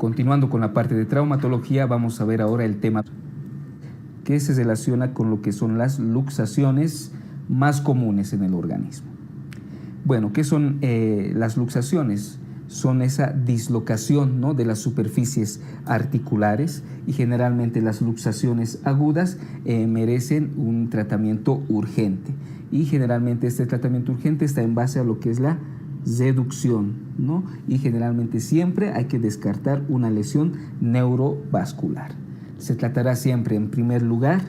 Continuando con la parte de traumatología, vamos a ver ahora el tema que se relaciona con lo que son las luxaciones más comunes en el organismo. Bueno, ¿qué son las luxaciones? Son esa dislocación, ¿no?, de las superficies articulares, y generalmente las luxaciones agudas merecen un tratamiento urgente, y generalmente este tratamiento urgente está en base a lo que es la reducción, ¿no? Y generalmente siempre hay que descartar una lesión neurovascular. Se tratará siempre, en primer lugar,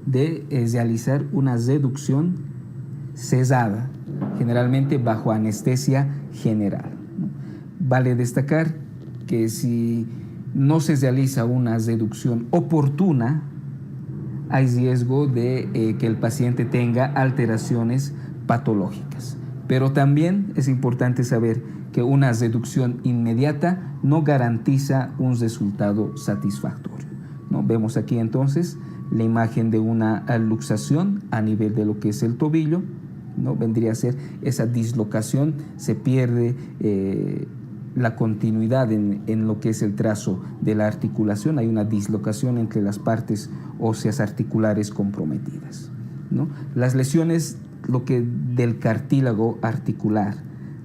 de realizar una reducción cesada, generalmente bajo anestesia general. Vale destacar que si no se realiza una reducción oportuna, hay riesgo de que el paciente tenga alteraciones patológicas. Pero también es importante saber que una reducción inmediata no garantiza un resultado satisfactorio, ¿no? Vemos aquí entonces la imagen de una luxación a nivel de lo que es el tobillo, ¿no? Vendría a ser esa dislocación, se pierde la continuidad en lo que es el trazo de la articulación, hay una dislocación entre las partes óseas articulares comprometidas, ¿no? Las lesiones del cartílago articular,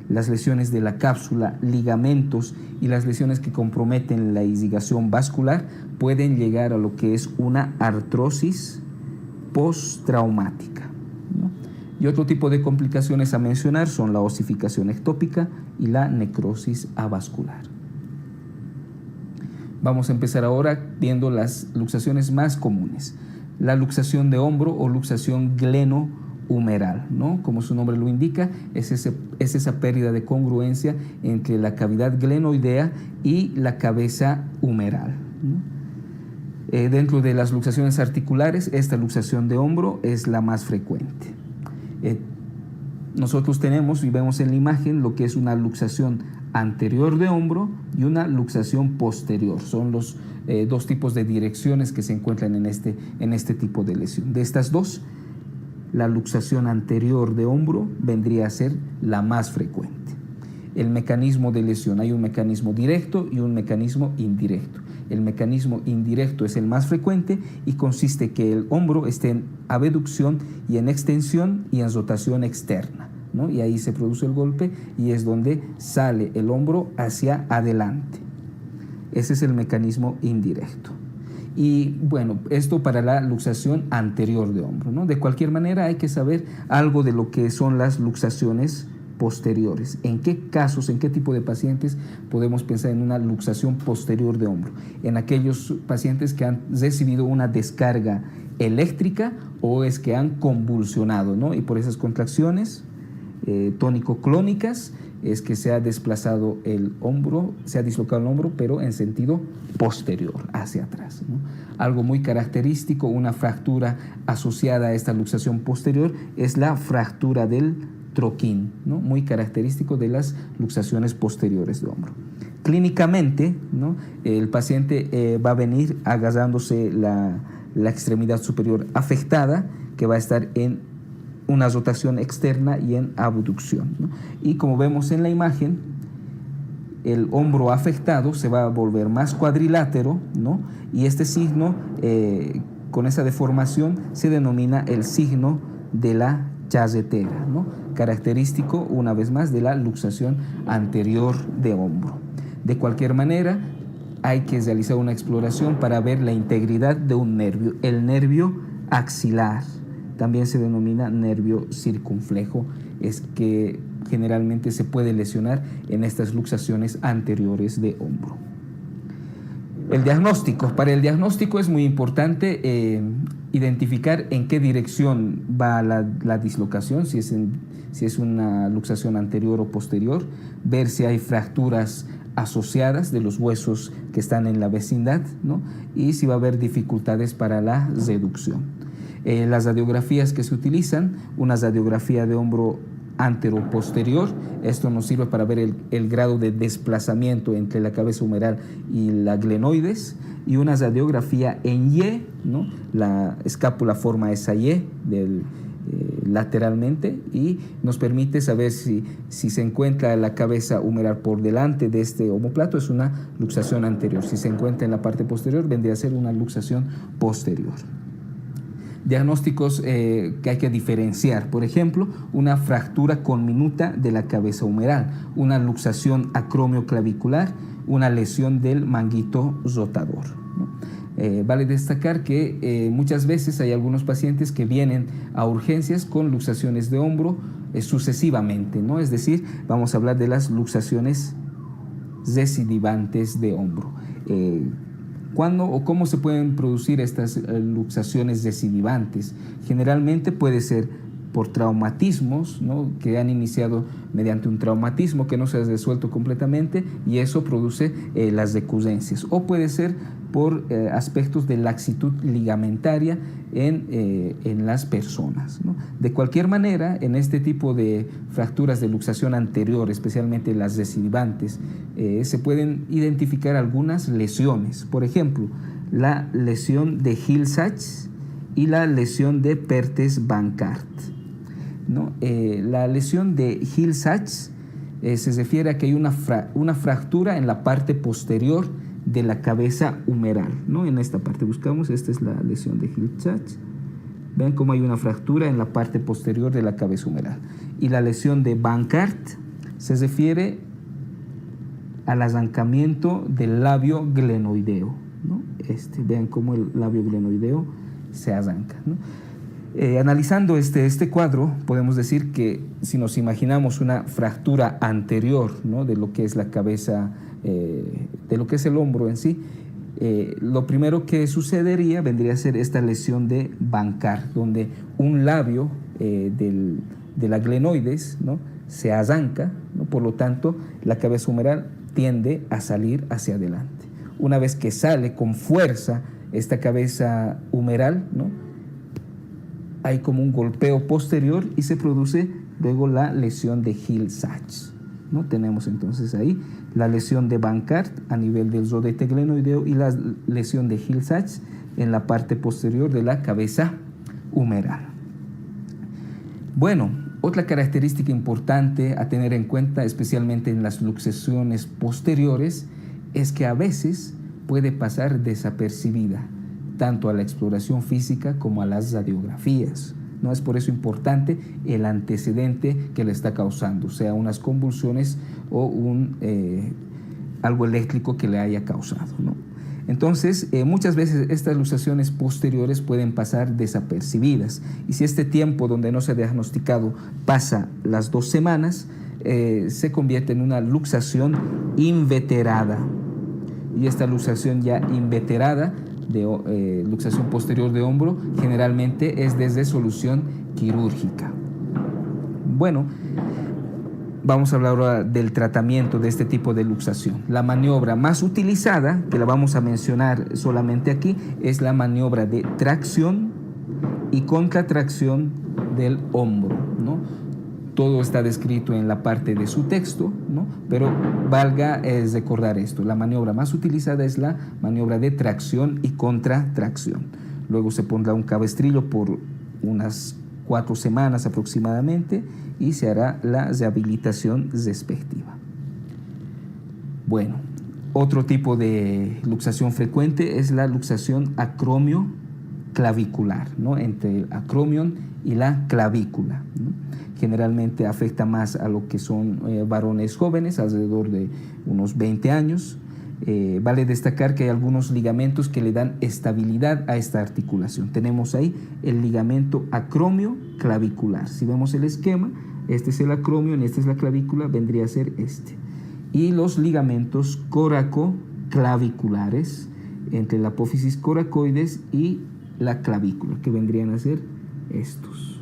las lesiones de la cápsula, ligamentos y las lesiones que comprometen la irrigación vascular pueden llegar a lo que es una artrosis postraumática, ¿no? Y otro tipo de complicaciones a mencionar son la osificación ectópica y la necrosis avascular. Vamos a empezar ahora viendo las luxaciones más comunes. La luxación de hombro o luxación glenohumeral, ¿no? Como su nombre lo indica, es esa pérdida de congruencia entre la cavidad glenoidea y la cabeza humeral, ¿no? Dentro de las luxaciones articulares, esta luxación de hombro es la más frecuente. Nosotros tenemos y vemos en la imagen lo que es una luxación anterior de hombro y una luxación posterior. Son los dos tipos de direcciones que se encuentran en este tipo de lesión. De estas dos, la luxación anterior de hombro vendría a ser la más frecuente. El mecanismo de lesión, hay un mecanismo directo y un mecanismo indirecto. El mecanismo indirecto es el más frecuente y consiste que el hombro esté en abducción y en extensión y en rotación externa, ¿no? Y ahí se produce el golpe y es donde sale el hombro hacia adelante. Ese es el mecanismo indirecto. Y bueno, esto para la luxación anterior de hombro, ¿no? De cualquier manera hay que saber algo de lo que son las luxaciones posteriores. ¿En qué casos, en qué tipo de pacientes podemos pensar en una luxación posterior de hombro? En aquellos pacientes que han recibido una descarga eléctrica o es que han convulsionado, ¿no? Y por esas contracciones tónico-clónicas es que se ha desplazado el hombro, se ha dislocado el hombro, pero en sentido posterior, hacia atrás, ¿no? Algo muy característico, una fractura asociada a esta luxación posterior, es la fractura del troquín, ¿no? Muy característico de las luxaciones posteriores de hombro. Clínicamente, ¿no?, el paciente va a venir agarrándose la extremidad superior afectada, que va a estar en una rotación externa y en abducción, ¿no? Y como vemos en la imagen, el hombro afectado se va a volver más cuadrilátero, ¿no? Y este signo, con esa deformación, se denomina el signo de la charretera, ¿no? Característico, una vez más, de la luxación anterior de hombro. De cualquier manera, hay que realizar una exploración para ver la integridad de un nervio, el nervio axilar. También se denomina nervio circunflejo, es que generalmente se puede lesionar en estas luxaciones anteriores de hombro. El diagnóstico. Para el diagnóstico es muy importante identificar en qué dirección va la dislocación, si es una luxación anterior o posterior, ver si hay fracturas asociadas de los huesos que están en la vecindad, ¿no? Y si va a haber dificultades para la reducción. Las radiografías que se utilizan, una radiografía de hombro antero-posterior, esto nos sirve para ver el grado de desplazamiento entre la cabeza humeral y la glenoides, y una radiografía en Y, ¿no? La escápula forma esa Y lateralmente y nos permite saber si se encuentra la cabeza humeral por delante de este omóplato, es una luxación anterior. Si se encuentra en la parte posterior, vendría a ser una luxación posterior. Diagnósticos que hay que diferenciar, por ejemplo, una fractura conminuta de la cabeza humeral, una luxación acromioclavicular, una lesión del manguito rotador, ¿no? Vale destacar que muchas veces hay algunos pacientes que vienen a urgencias con luxaciones de hombro sucesivamente, ¿no? Es decir, vamos a hablar de las luxaciones recidivantes de hombro. ¿Cuándo o cómo se pueden producir estas luxaciones recidivantes? Generalmente puede ser por traumatismos, ¿no? Que han iniciado mediante un traumatismo que no se ha resuelto completamente y eso produce las recurrencias. O puede ser por aspectos de laxitud ligamentaria en las personas, ¿no? De cualquier manera, en este tipo de fracturas de luxación anterior, especialmente las recidivantes, se pueden identificar algunas lesiones. Por ejemplo, la lesión de Hill-Sachs y la lesión de Perthes-Bankart, ¿no? La lesión de Hill-Sachs se refiere a que hay una fractura en la parte posterior de la cabeza humeral, ¿no? En esta parte buscamos, esta es la lesión de Hill-Sachs. Ven cómo hay una fractura en la parte posterior de la cabeza humeral. Y la lesión de Bankart se refiere al arrancamiento del labio glenoideo, ¿no? Vean cómo el labio glenoideo se arranca, ¿no? Analizando este cuadro, podemos decir que si nos imaginamos una fractura anterior, ¿no? De lo que es la cabeza, de lo que es el hombro en sí, lo primero que sucedería vendría a ser esta lesión de Bankart, donde un labio de la glenoides, ¿no? Se arranca, ¿no? Por lo tanto, la cabeza humeral tiende a salir hacia adelante. Una vez que sale con fuerza esta cabeza humeral, ¿no? Hay como un golpeo posterior y se produce luego la lesión de Hill-Sachs, ¿no? Tenemos entonces ahí la lesión de Bankart a nivel del rodete glenoideo y la lesión de Hill-Sachs en la parte posterior de la cabeza humeral. Bueno, otra característica importante a tener en cuenta, especialmente en las luxaciones posteriores, es que a veces puede pasar desapercibida tanto a la exploración física como a las radiografías, ¿no? Es por eso importante el antecedente que le está causando, sea unas convulsiones o algo eléctrico que le haya causado, ¿no? Entonces, muchas veces estas luxaciones posteriores pueden pasar desapercibidas y si este tiempo donde no se ha diagnosticado pasa las 2 semanas, se convierte en una luxación inveterada. Y esta luxación ya inveterada de luxación posterior de hombro generalmente es desde solución quirúrgica. Bueno, vamos a hablar ahora del tratamiento de este tipo de luxación. La maniobra más utilizada, que la vamos a mencionar solamente aquí, es la maniobra de tracción y contratracción del hombro, ¿no? Todo está descrito en la parte de su texto, ¿no? Pero valga recordar esto. La maniobra más utilizada es la maniobra de tracción y contratracción. Luego se pondrá un cabestrillo por unas 4 semanas aproximadamente y se hará la rehabilitación respectiva. Bueno, otro tipo de luxación frecuente es la luxación acromioclavicular, ¿no? Entre el acromion y la clavícula, ¿no? Generalmente afecta más a lo que son varones jóvenes, alrededor de unos 20 años. Vale destacar que hay algunos ligamentos que le dan estabilidad a esta articulación. Tenemos ahí el ligamento acromioclavicular. Si vemos el esquema, este es el acromion y esta es la clavícula, vendría a ser este. Y los ligamentos coracoclaviculares entre la apófisis coracoides y la clavícula, que vendrían a ser estos,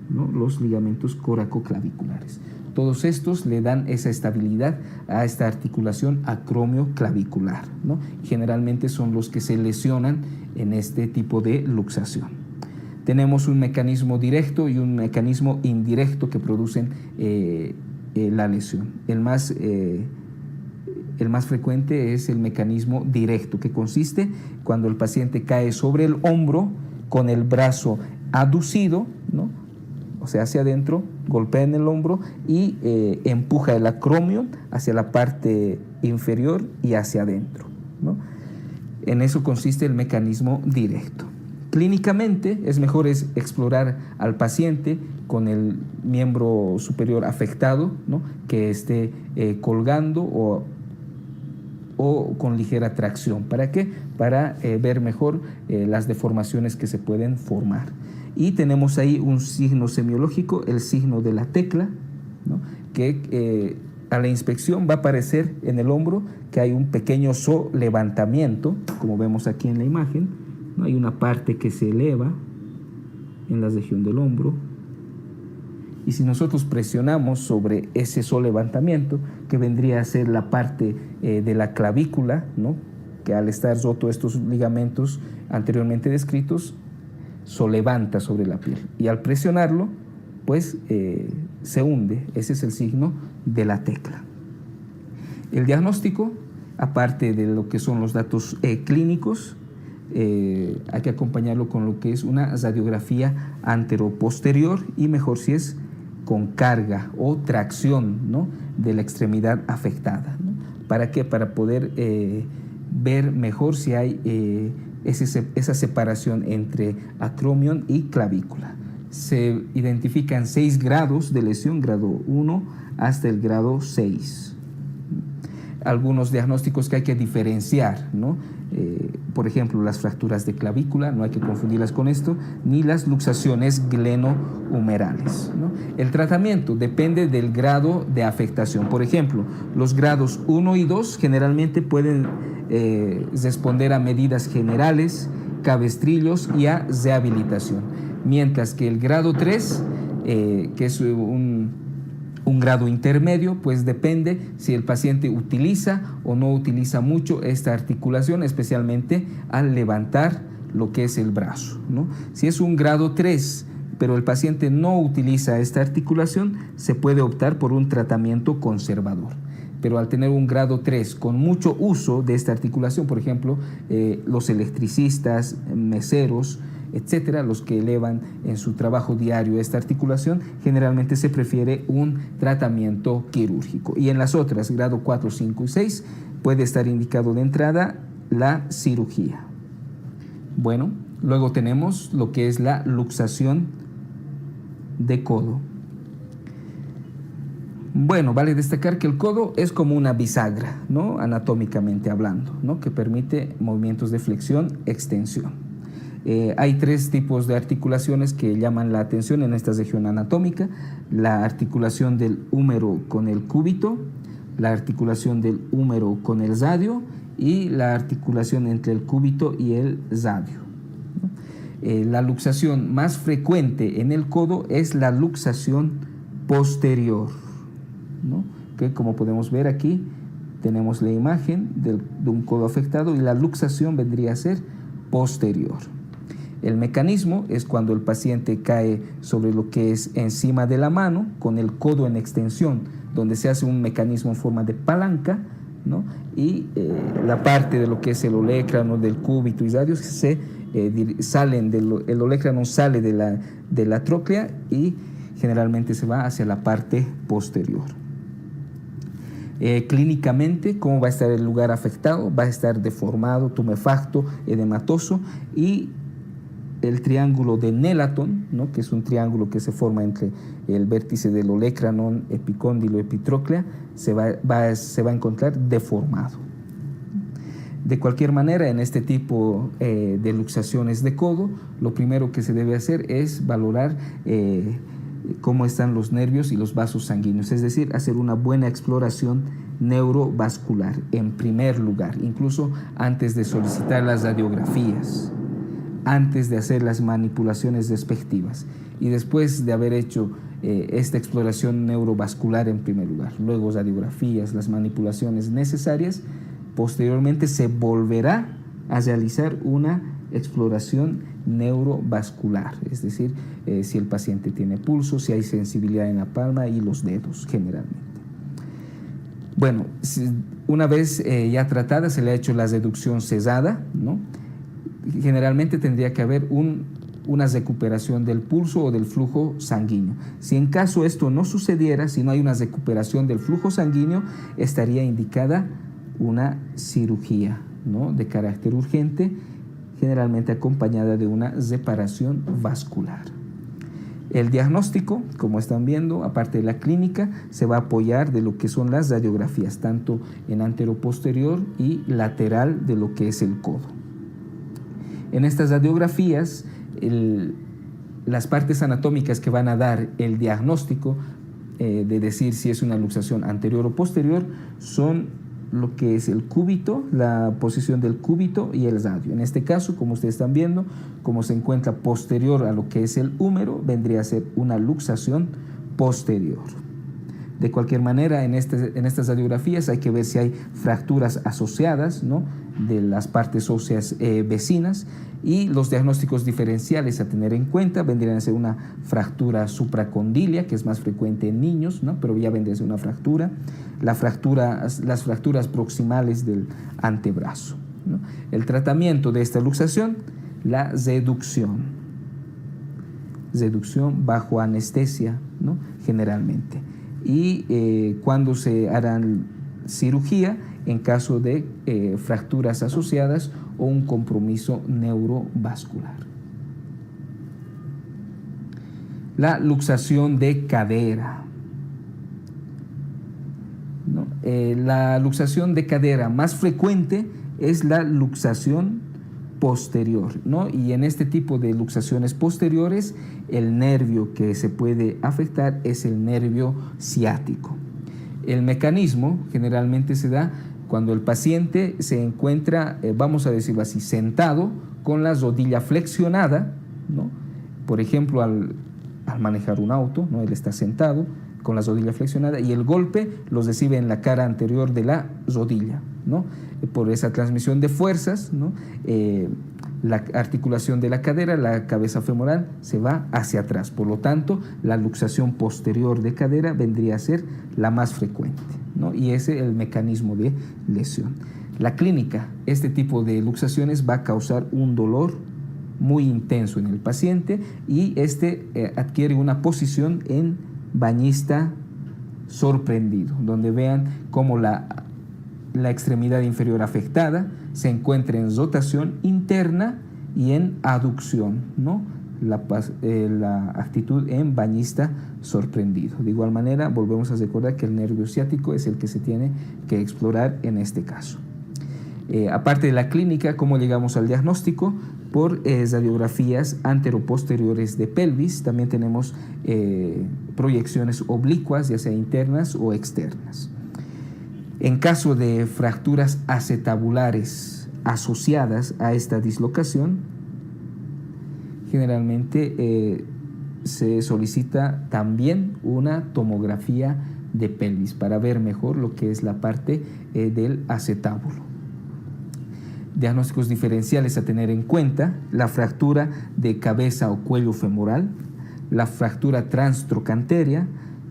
¿no? Los ligamentos coracoclaviculares. Todos estos le dan esa estabilidad a esta articulación acromioclavicular, ¿no? Generalmente son los que se lesionan en este tipo de luxación. Tenemos un mecanismo directo y un mecanismo indirecto que producen la lesión. El más frecuente es el mecanismo directo, que consiste cuando el paciente cae sobre el hombro con el brazo aducido, ¿no? O sea, hacia adentro, golpea en el hombro y empuja el acromion hacia la parte inferior y hacia adentro, ¿no? En eso consiste el mecanismo directo. Clínicamente es mejor explorar al paciente con el miembro superior afectado, ¿no? Que esté colgando o con ligera tracción. ¿Para qué? Para ver mejor las deformaciones que se pueden formar. Y tenemos ahí un signo semiológico, el signo de la tecla, ¿no? Que a la inspección va a aparecer en el hombro que hay un pequeño levantamiento, como vemos aquí en la imagen, ¿no? Hay una parte que se eleva en la región del hombro. Y si nosotros presionamos sobre ese levantamiento, que vendría a ser la parte de la clavícula, ¿no? Que al estar roto estos ligamentos anteriormente descritos, levanta sobre la piel. Y al presionarlo, pues se hunde. Ese es el signo de la tecla. El diagnóstico, aparte de lo que son los datos clínicos, hay que acompañarlo con lo que es una radiografía anteroposterior y mejor si es con carga o tracción, ¿no? De la extremidad afectada, ¿no? ¿Para qué? Para poder ver mejor si hay esa separación entre acromion y clavícula. Se identifican 6 grados de lesión, grado 1 hasta el grado 6. Algunos diagnósticos que hay que diferenciar, ¿no? Por ejemplo, las fracturas de clavícula, no hay que confundirlas con esto, ni las luxaciones glenohumerales, ¿no? El tratamiento depende del grado de afectación. Por ejemplo, los grados 1 y 2 generalmente pueden responder a medidas generales, cabestrillos y a rehabilitación, mientras que el grado 3, que es un grado intermedio, pues depende si el paciente utiliza o no utiliza mucho esta articulación, especialmente al levantar lo que es el brazo, ¿no? Si es un grado 3, pero el paciente no utiliza esta articulación, se puede optar por un tratamiento conservador. Pero al tener un grado 3 con mucho uso de esta articulación, por ejemplo, los electricistas, meseros, etcétera, los que elevan en su trabajo diario esta articulación, generalmente se prefiere un tratamiento quirúrgico. Y en las otras, grado 4, 5 y 6, puede estar indicado de entrada la cirugía. Bueno, luego tenemos lo que es la luxación de codo. Bueno, vale destacar que el codo es como una bisagra, ¿no? Anatómicamente hablando, ¿no? Que permite movimientos de flexión, extensión. Hay 3 tipos de articulaciones que llaman la atención en esta región anatómica: la articulación del húmero con el cúbito, la articulación del húmero con el radio y la articulación entre el cúbito y el radio. La luxación más frecuente en el codo es la luxación posterior, ¿no? Que como podemos ver aquí, tenemos la imagen de un codo afectado y la luxación vendría a ser posterior. El mecanismo es cuando el paciente cae sobre lo que es encima de la mano, con el codo en extensión, donde se hace un mecanismo en forma de palanca, ¿no? Y la parte de lo que es el olecrano, del cúbito y radio, el olecrano sale de la tróclea y generalmente se va hacia la parte posterior. Clínicamente, ¿cómo va a estar el lugar afectado? Va a estar deformado, tumefacto, edematoso, y el triángulo de Nelaton, ¿no? Que es un triángulo que se forma entre el vértice del olecranon, epicóndilo, epitróclea, se va a encontrar deformado. De cualquier manera, en este tipo de luxaciones de codo, lo primero que se debe hacer es valorar cómo están los nervios y los vasos sanguíneos, es decir, hacer una buena exploración neurovascular en primer lugar, incluso antes de solicitar las radiografías, antes de hacer las manipulaciones respectivas y después de haber hecho esta exploración neurovascular en primer lugar, luego radiografías, las manipulaciones necesarias, posteriormente se volverá a realizar una exploración neurovascular, es decir, si el paciente tiene pulso, si hay sensibilidad en la palma y los dedos generalmente. Bueno, una vez ya tratada, se le ha hecho la reducción cesada, ¿no? Generalmente tendría que haber un una recuperación del pulso o del flujo sanguíneo. Si en caso esto no sucediera, si no hay una recuperación del flujo sanguíneo, estaría indicada una cirugía, ¿no?, de carácter urgente, generalmente acompañada de una reparación vascular. El diagnóstico, como están viendo, aparte de la clínica, se va a apoyar de lo que son las radiografías, tanto en anteroposterior y lateral de lo que es el codo. En estas radiografías, las partes anatómicas que van a dar el diagnóstico de decir si es una luxación anterior o posterior son lo que es el cúbito, la posición del cúbito y el radio. En este caso, como ustedes están viendo, como se encuentra posterior a lo que es el húmero, vendría a ser una luxación posterior. De cualquier manera, en estas radiografías hay que ver si hay fracturas asociadas, ¿no?, de las partes óseas vecinas, y los diagnósticos diferenciales a tener en cuenta vendrían a ser una fractura supracondilia, que es más frecuente en niños, ¿no?, pero ya vendría a ser una fractura, las fracturas proximales del antebrazo, ¿no? El tratamiento de esta luxación, la reducción bajo anestesia, ¿no?, generalmente. Y cuando se harán cirugía en caso de fracturas asociadas o un compromiso neurovascular. La luxación de cadera, ¿no? La luxación de cadera más frecuente es la luxación posterior, ¿no? Y en este tipo de luxaciones posteriores, el nervio que se puede afectar es el nervio ciático. El mecanismo generalmente se da cuando el paciente se encuentra, vamos a decirlo así, sentado con la rodilla flexionada, ¿no? Por ejemplo, al manejar un auto, ¿no?, él está sentado con la rodilla flexionada y el golpe los recibe en la cara anterior de la rodilla, ¿no? Por esa transmisión de fuerzas, ¿no?, la articulación de la cadera, la cabeza femoral se va hacia atrás. Por lo tanto, la luxación posterior de cadera vendría a ser la más frecuente, ¿no? Y ese es el mecanismo de lesión. La clínica, este tipo de luxaciones va a causar un dolor muy intenso en el paciente y adquiere una posición en bañista sorprendido, donde vean cómo la extremidad inferior afectada se encuentra en rotación interna y en aducción, ¿no?, la actitud en bañista sorprendido. De igual manera, volvemos a recordar que el nervio ciático es el que se tiene que explorar en este caso. Aparte de la clínica, ¿cómo llegamos al diagnóstico? Por radiografías anteroposteriores de pelvis. También tenemos proyecciones oblicuas, ya sea internas o externas. En caso de fracturas acetabulares asociadas a esta dislocación, generalmente se solicita también una tomografía de pelvis para ver mejor lo que es la parte del acetábulo. Diagnósticos diferenciales a tener en cuenta: la fractura de cabeza o cuello femoral, la fractura transtrocanteria,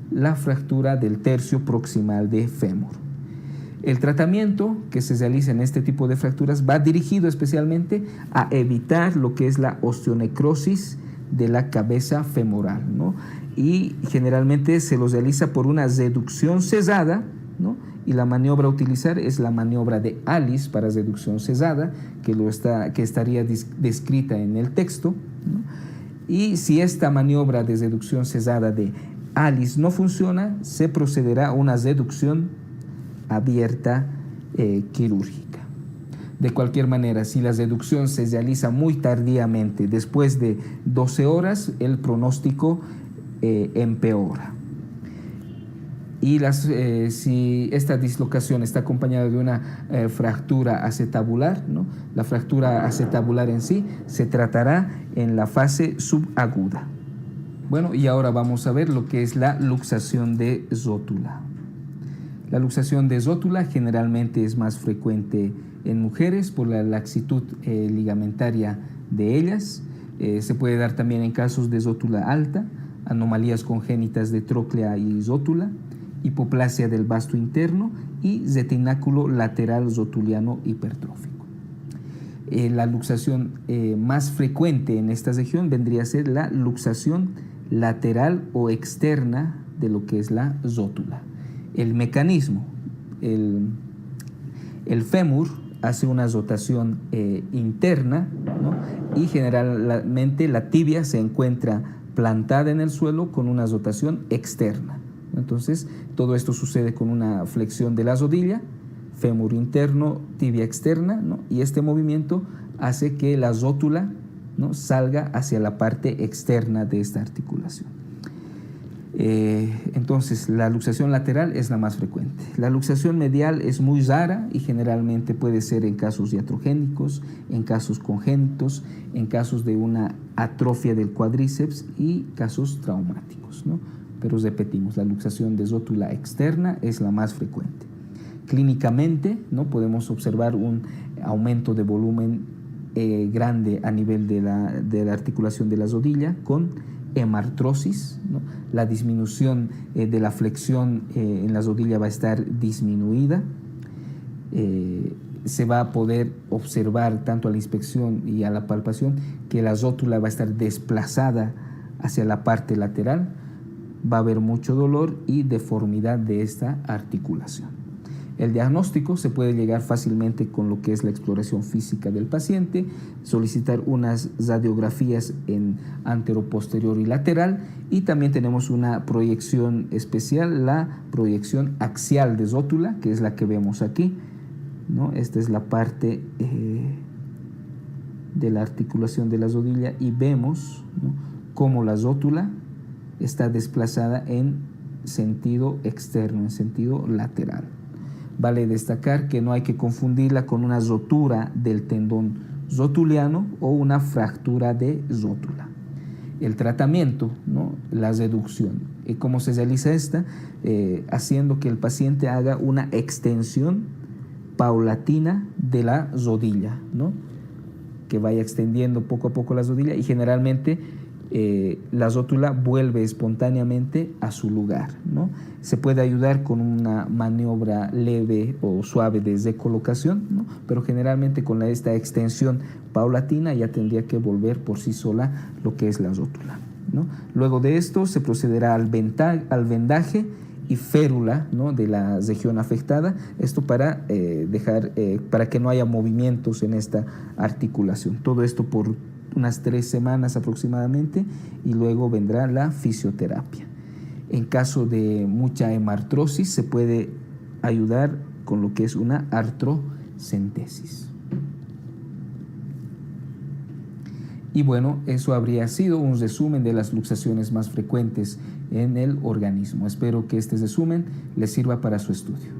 la fractura del tercio proximal de fémur. El tratamiento que se realiza en este tipo de fracturas va dirigido especialmente a evitar lo que es la osteonecrosis de la cabeza femoral, ¿no? Y generalmente se los realiza por una reducción cesada, ¿no? Y la maniobra a utilizar es la maniobra de Alice para reducción cesada, que estaría descrita en el texto, ¿no? Y si esta maniobra de reducción cesada de Alice no funciona, se procederá a una reducción abierta quirúrgica. De cualquier manera, si la reducción se realiza muy tardíamente, después de 12 horas, el pronóstico empeora. Y si esta dislocación está acompañada de una fractura acetabular, ¿no?, la fractura acetabular en sí se tratará en la fase subaguda. Bueno, y ahora vamos a ver lo que es la luxación de rótula. La luxación de rótula generalmente es más frecuente en mujeres por la laxitud ligamentaria de ellas. Se puede dar también en casos de rótula alta, anomalías congénitas de tróclea y rótula, hipoplasia del vasto interno y retináculo lateral rotuliano hipertrófico. La luxación más frecuente en esta región vendría a ser la luxación lateral o externa de lo que es la rótula. El mecanismo, el fémur hace una rotación interna, ¿no? Y generalmente la tibia se encuentra plantada en el suelo con una rotación externa. Entonces, todo esto sucede con una flexión de la rodilla, fémur interno, tibia externa, ¿no? Y este movimiento hace que la rótula, ¿no?, salga hacia la parte externa de esta articulación. Entonces, la luxación lateral es la más frecuente. La luxación medial es muy rara y generalmente puede ser en casos iatrogénicos, en casos congénitos, en casos de una atrofia del cuádriceps y casos traumáticos, ¿no? Pero repetimos, la luxación de rótula externa es la más frecuente. Clínicamente, ¿no?, podemos observar un aumento de volumen grande a nivel de la articulación de la rodilla con hemartrosis, ¿no? La disminución de la flexión en la rodilla va a estar disminuida. Se va a poder observar tanto a la inspección y a la palpación que la rótula va a estar desplazada hacia la parte lateral. Va a haber mucho dolor y deformidad de esta articulación. El diagnóstico se puede llegar fácilmente con lo que es la exploración física del paciente, solicitar unas radiografías en antero, posterior y lateral, y también tenemos una proyección especial, la proyección axial de rótula, que es la que vemos aquí, ¿no? Esta es la parte de la articulación de la rodilla y vemos, ¿no?, cómo la rótula está desplazada en sentido externo, en sentido lateral. Vale destacar que no hay que confundirla con una rotura del tendón rotuliano o una fractura de rótula. El tratamiento, ¿no?, la reducción. ¿Cómo se realiza esta? Haciendo que el paciente haga una extensión paulatina de la rodilla, ¿no?, que vaya extendiendo poco a poco la rodilla y generalmente la rótula vuelve espontáneamente a su lugar, ¿no? Se puede ayudar con una maniobra leve o suave de recolocación, ¿no?, pero generalmente con esta extensión paulatina ya tendría que volver por sí sola lo que es la rótula, ¿no? Luego de esto se procederá al vendaje y férula, ¿no?, de la región afectada, esto para para que no haya movimientos en esta articulación. Todo esto por unas 3 semanas aproximadamente, y luego vendrá la fisioterapia. En caso de mucha hemartrosis se puede ayudar con lo que es una artrocentesis. Y bueno, eso habría sido un resumen de las luxaciones más frecuentes en el organismo. Espero que este resumen les sirva para su estudio.